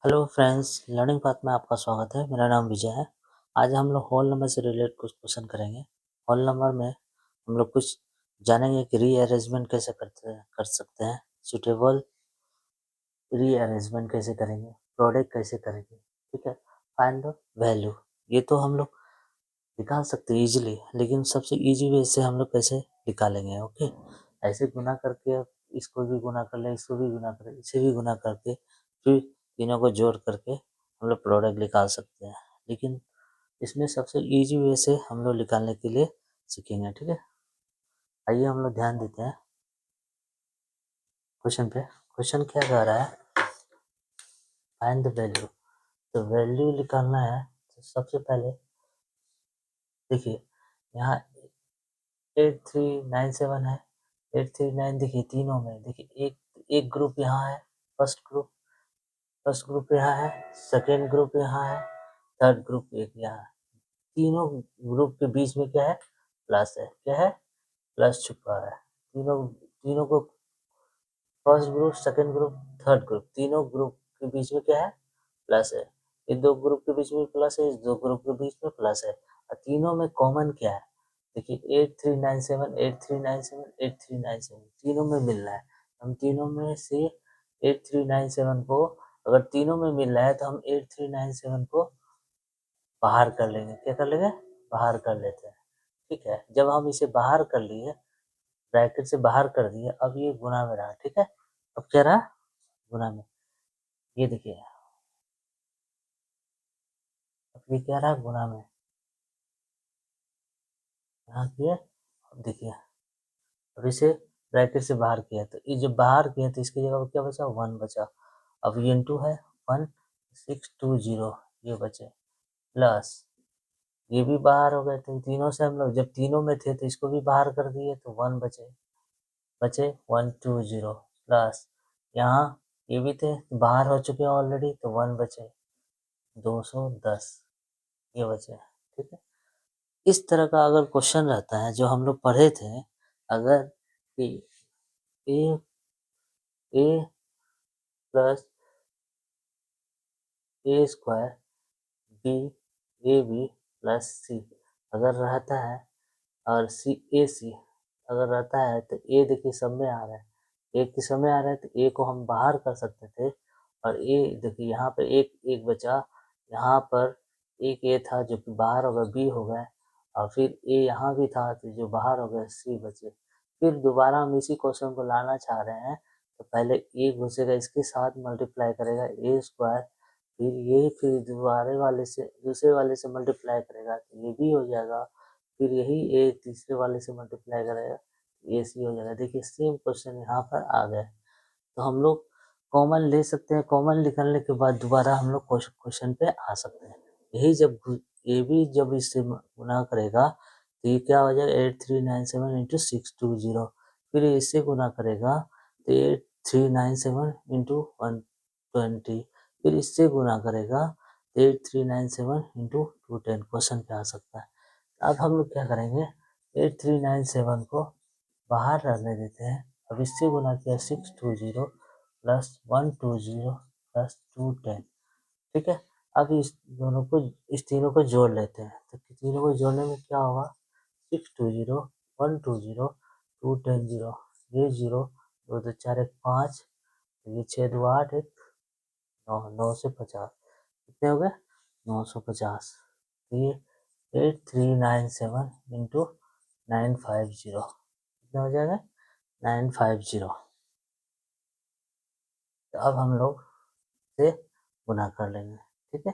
Hello friends, learning path में आपका स्वागत है। मेरा नाम विजय है। आज हम लोग होल नंबर से रिलेटेड कुछ क्वेश्चन करेंगे। होल नंबर में हम लोग कुछ जानेंगे कि रीअरेंजमेंट कैसे कर सकते हैं, सुटेबल रीअरेंजमेंट कैसे करेंगे, प्रोडक्ट कैसे करेंगे। ठीक है, फाइंड द वैल्यू। ये तो हम लोग निकाल सकते हैं इजीली, लेकिन सबसे इजी वे से हम लोग कैसे निकालेंगे। ओके, ऐसे गुना करके इसको भी गुना कर ले, इसको भी गुना कर ले, इसे भी गुना करके फिर तीनों को जोड़ करके हम लोग प्रोडक्ट निकाल सकते हैं। लेकिन इसमें सबसे इजी वे से हम लोग निकालने के लिए सीखेंगे। ठीक है, आइए हम लोग ध्यान देते हैं क्वेश्चन पे। क्वेश्चन क्या कह रहा है, फाइंड द वैल्यू। तो वैल्यू निकालना है तो सबसे पहले देखिए यहाँ 8397 है। 839 देखिए तीनों में, देखिए एक ग्रुप यहाँ है, फर्स्ट ग्रुप यहाँ है, सेकेंड ग्रुप यहाँ है, थर्ड ग्रुप एक यहाँ है। तीनों ग्रुप के बीच में क्या है, प्लस है। क्या है, प्लस छुपा है। तीनों को first group, second group, third group, तीनों ग्रुप के बीच में क्या है, प्लस है। ये दो ग्रुप के बीच में प्लस है, इस दो ग्रुप के बीच में प्लस है। और तीनों में कॉमन क्या है, देखिए 8397, 8397, 8397 तीनों में मिल रहा है। हम तीनों में से 8397 को, अगर तीनों में मिल रहा है तो हम 8397 को बाहर कर लेंगे। क्या कर लेंगे, बाहर कर लेते हैं। ठीक है, जब हम इसे बाहर कर लिए, ब्रैकेट से बाहर कर दिए, अब ये गुना में रहा। ठीक है, अब क्या रहा, गुना में। ये देखिए अब ये क्या रहा, गुना में। यहाँ किए, अब देखिए अब इसे ब्रैकेट से बाहर किया, तो ये जब बाहर किया तो इसकी जगह क्या बचा, 1 बचा। अब ये इंटू है 1620, ये बचे, प्लस ये भी बाहर हो गए। तो तीनों से हम लोग जब तीनों में थे तो इसको भी बाहर कर दिए, तो 1 बचे 120, प्लस यहाँ ये भी थे, बाहर हो चुके हैं ऑलरेडी, तो 1 बचे 210, ये बचे। ठीक है, इस तरह का अगर क्वेश्चन रहता है जो हम लोग पढ़े थे, अगर कि ए प्लस ए स्क्वायर बी प्लस सी अगर रहता है, और सी अगर रहता है, तो ए देखिए सब में आ रहा है, एक के समय आ रहा है, तो ए को हम बाहर कर सकते थे। और ए देखिए यहाँ पे एक एक बचा, यहाँ पर एक ए था जो कि बाहर हो गया, बी हो गया, और फिर ए यहाँ भी था तो जो बाहर हो गया, सी बचे। फिर दोबारा हम इसी क्वेश्चन को लाना चाह रहे हैं, तो पहले ए घुसेगा, इसके साथ मल्टीप्लाई करेगा ए स्क्वायर, फिर दोबारे वाले से दूसरे वाले से मल्टीप्लाई करेगा, तो ये भी हो जाएगा। फिर यही ए तीसरे वाले से मल्टीप्लाई करेगा, ये सी हो जाएगा। देखिए सेम क्वेश्चन यहाँ पर आ गया। तो हम लोग कॉमन ले सकते हैं, कॉमन निकालने के बाद दोबारा हम लोग क्वेश्चन पे आ सकते हैं। यही जब ये भी जब इससे गुना करेगा तो ये क्या हो जाएगा, 8397 इंटू 620। फिर इससे गुना करेगा तो 8397 इंटू 120। फिर इससे गुना करेगा तो 8397 इंटू 210 क्वेश्चन पे आ सकता है। अब हम लोग क्या करेंगे, 8397 को बाहर रहने देते हैं। अब इससे गुना किया 620 प्लस 120 प्लस 210। ठीक है, अब इस तीनों को जोड़ लेते हैं। तो तीनों को जोड़ने में क्या होगा, 620 120 210, ये जीरो, दो दो चार एक 5, ये 6 2 8 एक 9, 9 से 50 कितने हो गए, 950। तो ये 8397 इंटू 950 कितना हो जाएगा, 950। तो अब हम लोग से गुना कर लेंगे। ठीक है,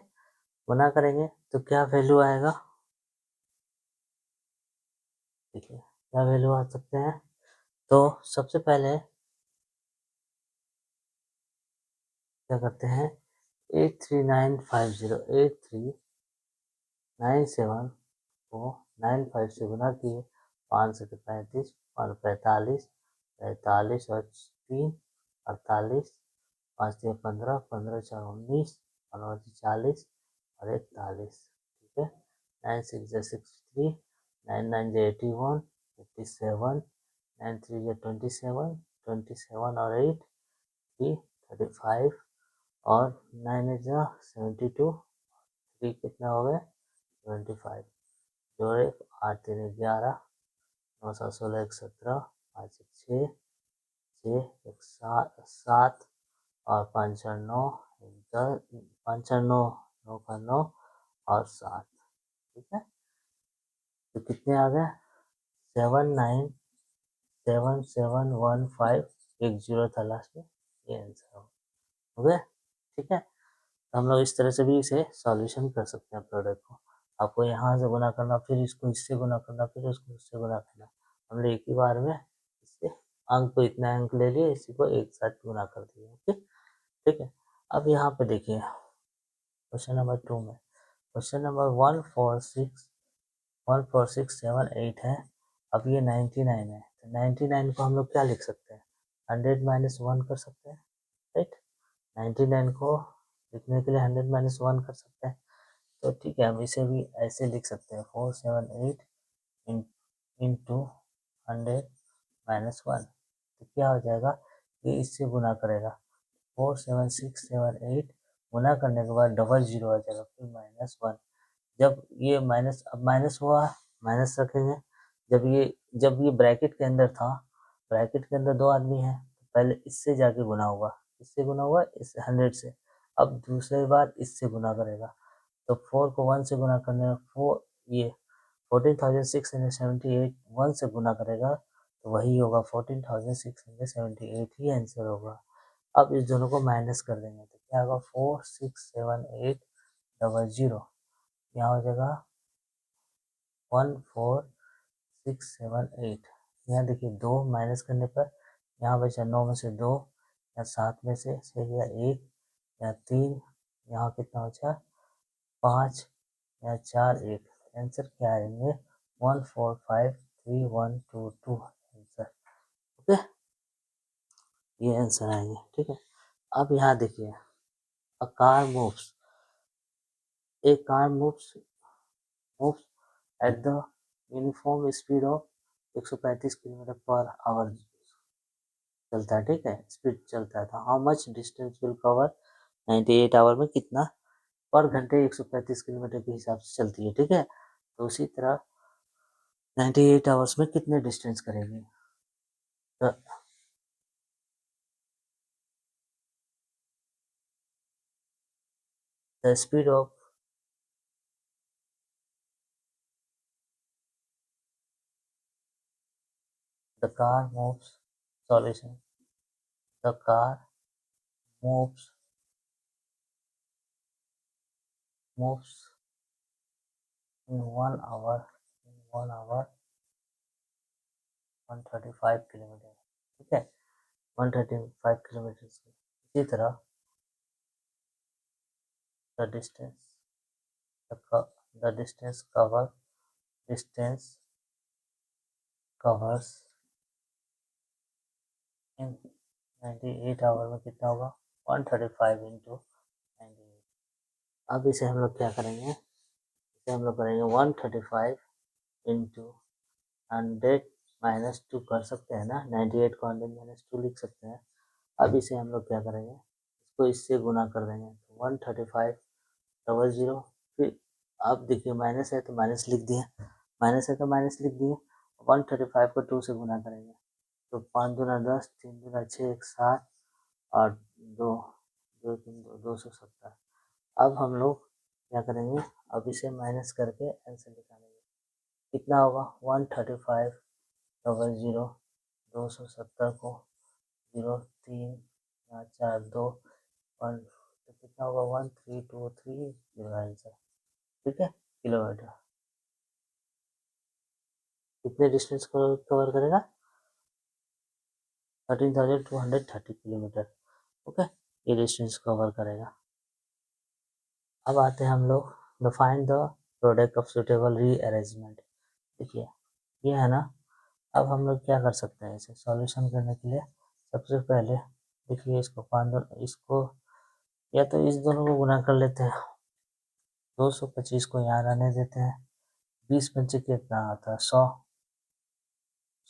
गुना करेंगे तो क्या वैल्यू आएगा, देखिए क्या वैल्यू आ सकते हैं। तो सबसे पहले क्या करते हैं, 8397 को 95 से गुना किए, 5 से 35 और 45, 45 और 3 48, 5 से 15, 15 4 19 और 9 से 40 और 41। ठीक है, 9 6 63, 9 9 81, 87, 9 3 27, 27 और 8 35, और 9 इज 72, 3 कितना हो गए 25, जोड़े 8 3 11, 9 7 16 1 17, 5 6 6 1 7 और 5 4 9 10, 5 4 9 9 का 9 और 7, ठीक है। तो कितने आ गए 797715, एक जीरो था लास्ट में, ये आंसर हो गया, ठीक है। तो हम लोग इस तरह से भी इसे सॉल्यूशन कर सकते हैं प्रोडक्ट को। आपको यहाँ से गुना करना, फिर इसको इससे गुना करना, फिर उसको इससे गुना करना। हमने एक ही बार में इससे अंक को इतना अंक ले लिए, इसी को एक साथ गुना कर दिया, ओके, ठीक है। अब यहाँ पे देखिए क्वेश्चन नंबर 2 में, क्वेश्चन नंबर 146 7 8 है। अब ये 99 है, तो 99 को हम लोग क्या लिख सकते हैं 100 माइनस 1 कर सकते हैं, राइट। 99 को लिखने के लिए 100 माइनस 1 कर सकते हैं, तो ठीक है, हम इसे भी ऐसे लिख सकते हैं 478 इंटू 100 माइनस 1, तो क्या हो जाएगा, ये इससे गुना करेगा 47678, गुना करने के बाद डबल जीरो आ जाएगा, फिर माइनस 1। जब ये माइनस, अब माइनस हुआ, माइनस रखेंगे, जब ये ब्रैकेट के अंदर था, ब्रैकेट के अंदर दो आदमी हैं, तो पहले इससे जाके गुना हुआ, इससे गुना हुआ, इस 100 से, अब दूसरी बार इससे गुना करेगा, तो 4 को 1 से गुना करने में 4, ये 14,678 1 से गुना करेगा, तो वही होगा 14,678 ही आंसर होगा। अब इस दोनों को माइनस कर देंगे, तो क्या होगा 46780, यहाँ हो जाएगा 14678। यहाँ देखिए 2 माइनस करने पर यहाँ बचा 9 में से 2, या 7 में से 6 या 1 या 3, यहाँ कितना बचा 5 या 4 1, आंसर क्या आएंगे 145312 आंसर, ओके, ये आंसर आएंगे, ठीक है। अब यहाँ देखिए a car moves, a car moves at the uniform speed of 135 kilometre पर आवर चलता है, ठीक है, स्पीड चलता है, तो how much distance will cover 98 hour में, कितना पर घंटे 135 किलोमीटर के हिसाब से चलती है, ठीक है। तो उसी तरह 98 आवर्स में कितने डिस्टेंस करेगी, तो the speed of the car moves, solution, the car moves in 1 hour 135 kilometre, ठीक है, 135 किलोमीटर। इसी तरह the distance the distance covers in 98 hour में कितना होगा 135 इंटू 98। अब इसे हम लोग क्या करेंगे, इसे हम लोग करेंगे 135 इंटू 100 माइनस 2 कर सकते हैं ना, 98 को 100 माइनस 2 लिख सकते हैं। अब इसे हम लोग क्या करेंगे, इसको इससे गुना कर देंगे, 135 डबल जीरो, फिर अब देखिए माइनस है तो माइनस लिख दिए, माइनस है तो माइनस लिख दिए, 135 को 2 से गुना करेंगे, तो 5 दूना 10, 3 दूना 6, 1 7 और 2 2 3 2 270। अब हम लोग क्या करेंगे, अब इसे माइनस करके आंसर निकालेंगे, कितना होगा 135 डबल जीरो 270 को 0 3 4 2 1, तो कितना होगा 1323 आंसर, ठीक है, किलोमीटर। कितने डिस्टेंस कवर करेगा 13,230 किलोमीटर, ओके, ये डिस्टेंस कवर करेगा। अब आते हैं हम लोग the find the product of suitable rearrangement, देखिए ये है ना। अब हम लोग क्या कर सकते हैं, इसे सॉल्यूशन करने के लिए सबसे पहले देखिए इसको 5 इसको या तो इस दोनों को गुना कर लेते हैं, 225 को यहाँ रहने देते हैं, 20 पंचे कितना आता है 100,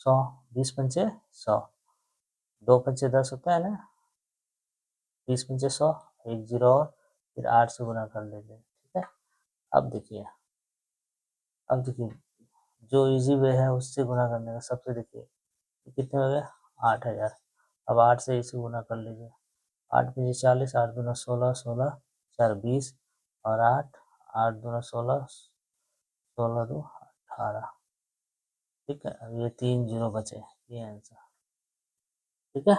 100 20 पंचे 100, 2 पंचे 10 होता है ना, 20 पंचे 100, एक जीरो और फिर 8 से गुना कर लेंगे, ठीक है। अब देखिए जो इजी वे है उससे गुना करने का, सबसे देखिए कितने हो गए 8000। अब 8 से इसे गुना कर लीजिए, 8 पंजे 40, 8 दूना 16, 16 4 20 और 8, 8 दूना 16, 16 दो 18, ठीक है। अब ये 3 जीरो बचे, ये आंसर, ठीक है।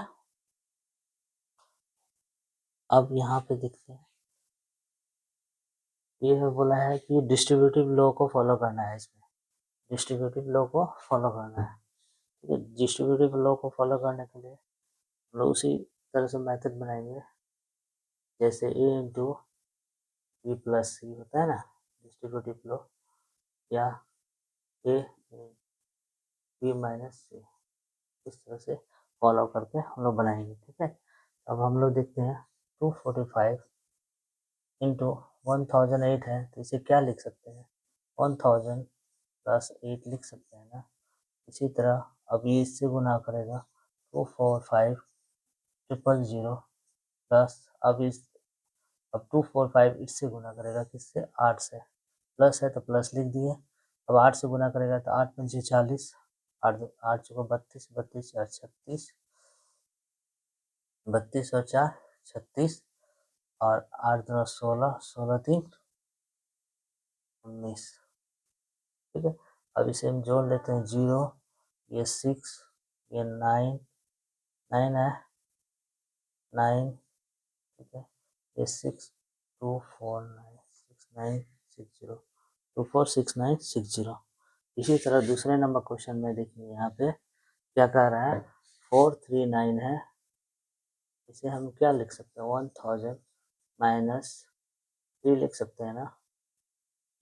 अब यहाँ पे देखते हैं, ये है बोला है कि डिस्ट्रीब्यूटिव लॉ को फॉलो करना है, इसमें डिस्ट्रीब्यूटिव लॉ को फॉलो करना है, ठीक है। डिस्ट्रीब्यूटिव लॉ को फॉलो करने के लिए हम लोग उसी तरह से मेथड बनाएंगे जैसे ए इंटू बी प्लस सी होता है ना, डिस्ट्रीब्यूटिव लॉ, या ए बी माइनस सी, इस तरह से फॉलो करके हम लोग बनाएंगे, ठीक है। अब हम लोग देखते हैं 245 इंटू 1008 है, तो इसे क्या लिख सकते हैं, 1000 प्लस 8 लिख सकते हैं ना। इसी तरह अब ये इससे गुना करेगा 245,000 प्लस अब 245 इससे गुना करेगा किससे, 8 से, प्लस है तो प्लस लिख दिए। अब 8 से गुना करेगा तो 8 पंजे 40, 8 चौको 32, 32 4 36, 32 और 4 36 और 8 दूना 16, 16 3 19, ठीक है। अब इसे हम जोड़ लेते हैं, 0 ये 6 ये 9 9 है 9, ठीक है। ये 6249690 इसी तरह दूसरे नंबर क्वेश्चन में देखिए यहाँ पे क्या कह रहा है, 439 है, इसे हम क्या लिख सकते हैं, 1000 माइनस 3 लिख सकते हैं ना,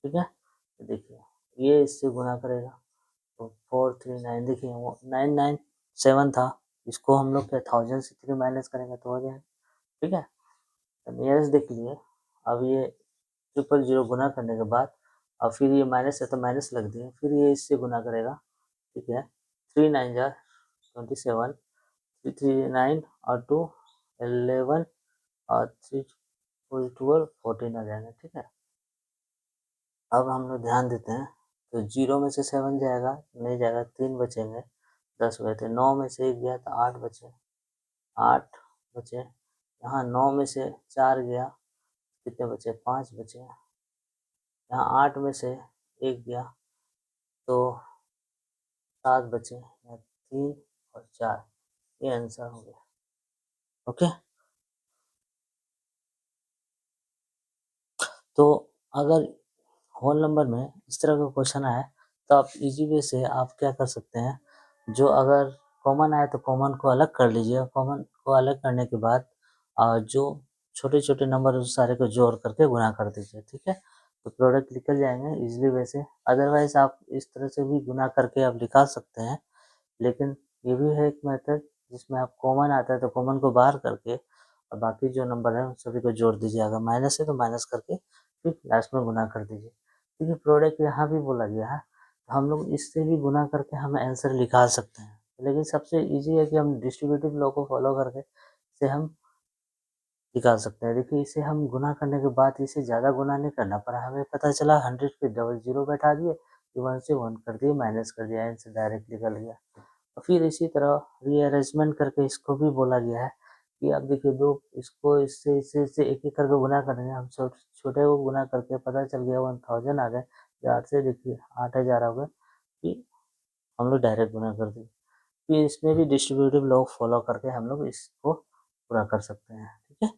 ठीक है। तो देखिए ये इससे गुना करेगा तो 439, देखिए वो 997 था, इसको हम लोग क्या 1000 से 3 माइनस करेंगे तो हो जाएगा, ठीक है। नियरेस्ट देख लिए, अब ये 000 गुना करने के बाद और फिर ये माइनस है तो माइनस लग दिए, फिर ये इससे गुना करेगा, ठीक है। 3 9 जा 27, 3 3 9 और 2 11 और 3 12 14 आ जाएगा, ठीक है। अब हम लोग ध्यान देते हैं, तो 0 में से 7 जाएगा नहीं जाएगा, 3 बचेंगे, 10 बचे, 9 में से 1 गया तो 8 बचे, 8 बचे, यहाँ 9 में से 4 गया, कितने बचे, 5 बचे, यहाँ 8 में से 1 गया तो 7 बचे, यहाँ 3 और 4, ये आंसर हो गया, ओके। तो अगर होल नंबर में इस तरह का क्वेश्चन आए तो आप इजी वे से आप क्या कर सकते हैं, जो अगर कॉमन आए तो कॉमन को अलग कर लीजिए, कॉमन को अलग करने के बाद जो छोटे छोटे नंबर उस सारे को जोड़ करके गुना कर दीजिए, ठीक है। तो प्रोडक्ट निकल जाएंगे इजीली वे से। अदरवाइज आप इस तरह से भी गुना करके आप निकाल सकते हैं, लेकिन ये भी है एक मेथड जिसमें आप कॉमन आता है तो कॉमन को बाहर करके और बाकी जो नंबर है उन सभी को जोड़ दीजिए, अगर माइनस है तो माइनस करके फिर लास्ट में गुना कर दीजिए, क्योंकि प्रोडक्ट यहाँ भी बोला गया है, तो हम लोग इससे भी गुना करके हम आंसर निकाल सकते हैं। लेकिन सबसे ईजी है कि हम डिस्ट्रीब्यूटिव लॉ को फॉलो करके इसे हम निकाल सकते हैं। देखिए इसे हम गुना करने के बाद इसे ज़्यादा गुना नहीं करना पड़ा, हमें पता चला 100 पे डबल जीरो बैठा दिए, 1 से 1 कर दिए, माइनस कर दिया, आंसर डायरेक्ट निकल गया। और फिर इसी तरह रीअरेंजमेंट करके इसको भी बोला गया है कि अब देखिए दो इसको इससे इससे इससे एक एक करके गुना करेंगे, हम छोटे को गुना करके पता चल गया 1000 आ गए, 8 से देखिए 8000 हो गए, कि हम लोग डायरेक्ट गुना कर दिए। फिर इसमें भी डिस्ट्रीब्यूटिव लॉ फॉलो करके हम लोग इसको पूरा कर सकते हैं, ठीक है।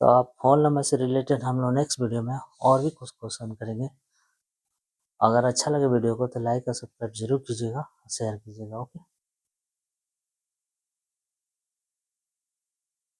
तो आप फोन नंबर से रिलेटेड हम लोग नेक्स्ट वीडियो में और भी कुछ क्वेश्चन करेंगे। अगर अच्छा लगे वीडियो को तो लाइक और सब्सक्राइब जरूर कीजिएगा, शेयर कीजिएगा, ओके।